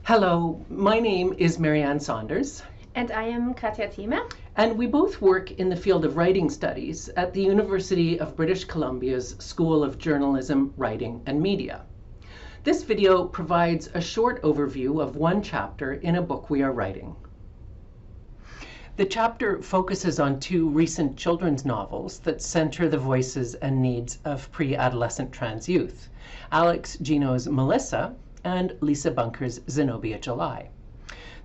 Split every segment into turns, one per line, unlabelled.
Hello, my name is Marianne Saunders.
And I am Katja Thieme.
And we both work in the field of writing studies at the University of British Columbia's School of Journalism, Writing and Media. This video provides a short overview of one chapter in a book we are writing. The chapter focuses on two recent children's novels that center the voices and needs of pre-adolescent trans youth, Alex Gino's Melissa and Lisa Bunker's Zenobia July.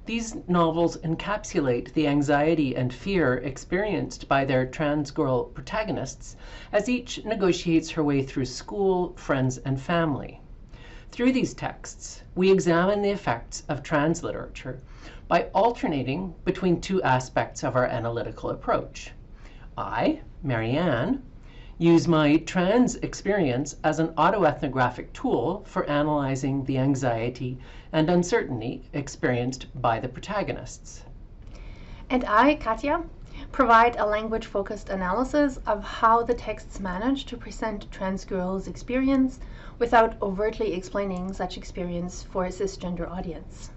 These novels encapsulate the anxiety and fear experienced by their trans girl protagonists as each negotiates her way through school, friends, and family. Through these texts, we examine the effects of trans literature by alternating between two aspects of our analytical approach. I, Marianne, use my trans experience as an autoethnographic tool for analyzing the anxiety and uncertainty experienced by the protagonists.
And I, Katja, provide a language-focused analysis of how the texts manage to present trans girls' experience without overtly explaining such experience for a cisgender audience.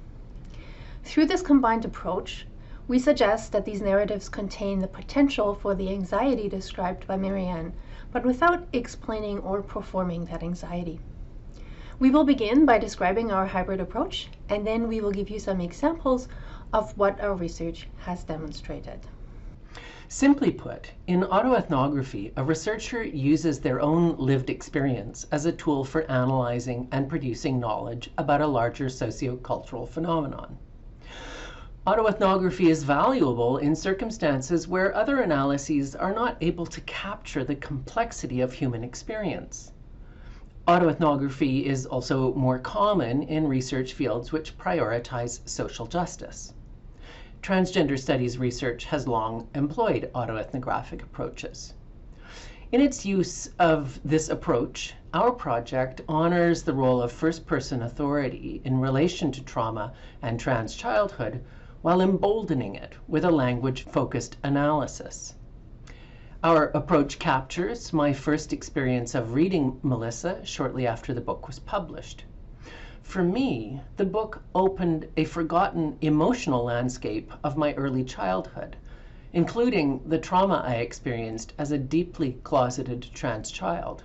Through this combined approach, we suggest that these narratives contain the potential for the anxiety described by Marianne, but without explaining or performing that anxiety. We will begin by describing our hybrid approach, and then we will give you some examples of what our research has demonstrated.
Simply put, in autoethnography, a researcher uses their own lived experience as a tool for analyzing and producing knowledge about a larger sociocultural phenomenon. Autoethnography is valuable in circumstances where other analyses are not able to capture the complexity of human experience. Autoethnography is also more common in research fields which prioritize social justice. Transgender studies research has long employed autoethnographic approaches. In its use of this approach, our project honors the role of first-person authority in relation to trauma and trans childhood, while emboldening it with a language-focused analysis. Our approach captures my first experience of reading Melissa shortly after the book was published. For me, the book opened a forgotten emotional landscape of my early childhood, including the trauma I experienced as a deeply closeted trans child.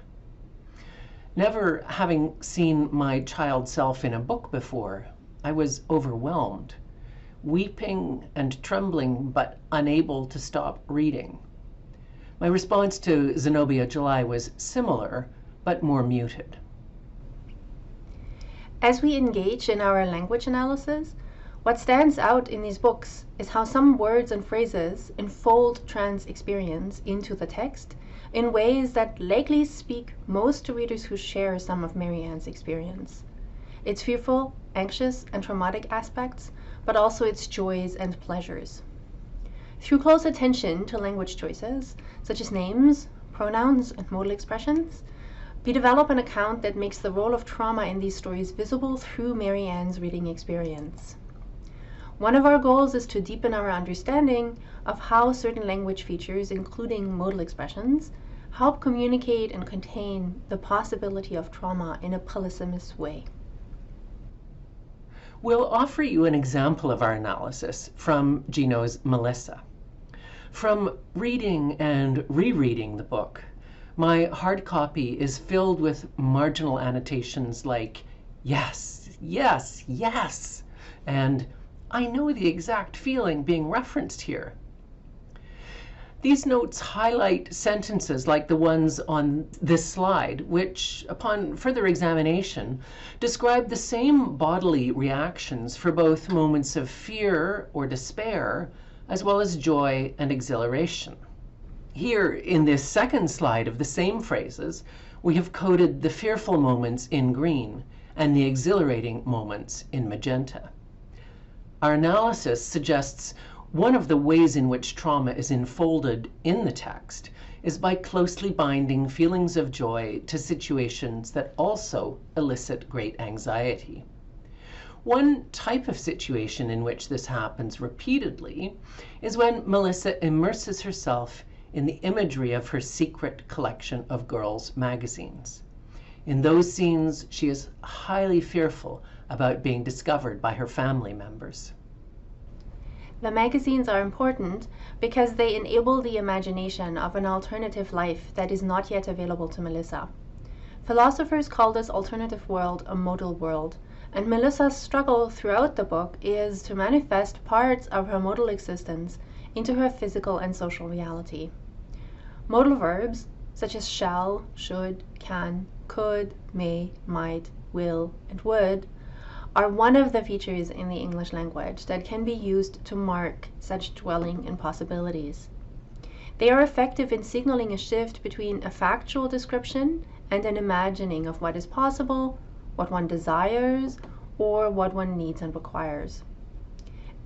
Never having seen my child self in a book before, I was overwhelmed, weeping and trembling, but unable to stop reading. My response to Zenobia July was similar, but more muted.
As we engage in our language analysis, what stands out in these books is how some words and phrases enfold trans experience into the text in ways that likely speak most to readers who share some of Marianne's experience. Its fearful, anxious, and traumatic aspects, but also its joys and pleasures. Through close attention to language choices, such as names, pronouns, and modal expressions, we develop an account that makes the role of trauma in these stories visible through Marianne's reading experience. One of our goals is to deepen our understanding of how certain language features, including modal expressions, help communicate and contain the possibility of trauma in a polysemous way.
We'll offer you an example of our analysis from Gino's Melissa. From reading and rereading the book, my hard copy is filled with marginal annotations like, yes, yes, yes, and I know the exact feeling being referenced here. These notes highlight sentences like the ones on this slide, which, upon further examination, describe the same bodily reactions for both moments of fear or despair, as well as joy and exhilaration. Here, in this second slide of the same phrases, we have coded the fearful moments in green and the exhilarating moments in magenta. Our analysis suggests one of the ways in which trauma is enfolded in the text is by closely binding feelings of joy to situations that also elicit great anxiety. One type of situation in which this happens repeatedly is when Melissa immerses herself in the imagery of her secret collection of girls' magazines. In those scenes, she is highly fearful about being discovered by her family members.
The magazines are important because they enable the imagination of an alternative life that is not yet available to Melissa. Philosophers call this alternative world a modal world, and Melissa's struggle throughout the book is to manifest parts of her modal existence into her physical and social reality. Modal verbs, such as shall, should, can, could, may, might, will, and would, are one of the features in the English language that can be used to mark such dwelling in possibilities. They are effective in signaling a shift between a factual description and an imagining of what is possible, what one desires, or what one needs and requires.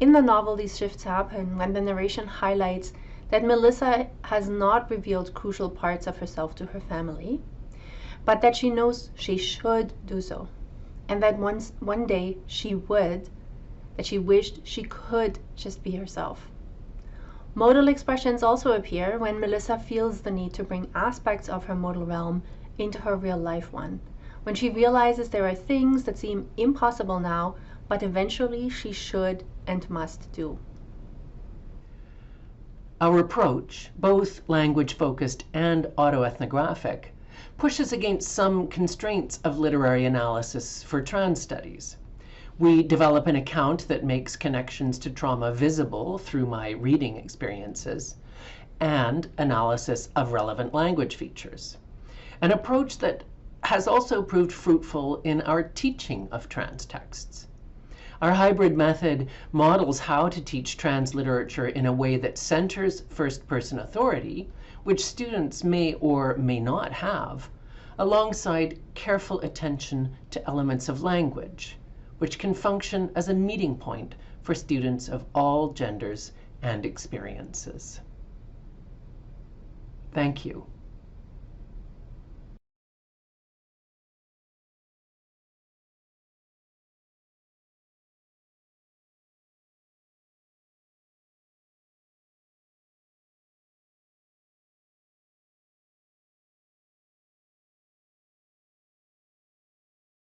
In the novel, these shifts happen when the narration highlights that Melissa has not revealed crucial parts of herself to her family, but that she knows she should do so, and that one day she would, that she wished she could just be herself. Modal expressions also appear when Melissa feels the need to bring aspects of her modal realm into her real life one, when she realizes there are things that seem impossible now, but eventually she should and must do.
Our approach, both language-focused and autoethnographic, pushes against some constraints of literary analysis for trans studies. We develop an account that makes connections to trauma visible through my reading experiences, and analysis of relevant language features. An approach that has also proved fruitful in our teaching of trans texts. Our hybrid method models how to teach trans literature in a way that centers first-person authority, which students may or may not have, alongside careful attention to elements of language, which can function as a meeting point for students of all genders and experiences. Thank you.